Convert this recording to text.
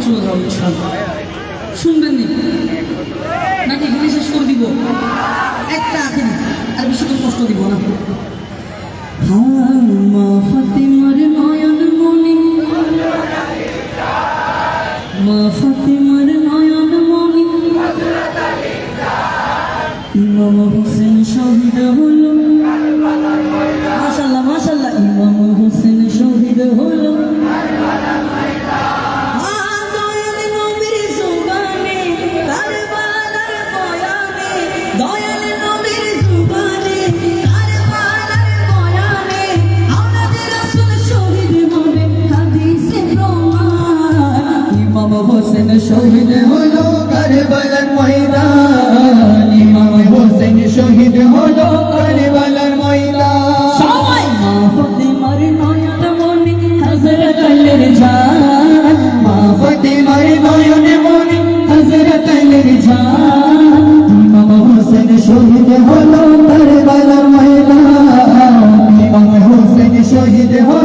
চলে যাও ইনশাআল্লাহ। শুনবেন নি নাকি এখানে শেষ করে দিব? একটা আখেরি, আর বেশি তো কষ্ট দিব না। মা ফাতিমার নয়ন মনি, মা ফাতিমার নয়ন মনি, ইমাম হোসেন শহীদ হলো। মাশাআল্লাহ মাশাআল্লাহ, ইমাম হোসেন শহীদ হলো। হোসেন শহীদ হলো কারবালার ময়দান, ইমাম হোসেন শহীদ হলো কারবালার ময়দান। সবাই মা ফাতিমার নয়ন মনি হযরত আলীর জান, মা ফাতিমার নয়ন মনি হযরত আলীর জান, ইমাম হোসেন শহীদ হলো কারবালার ময়দান, ইমাম হোসেন শহীদ হলো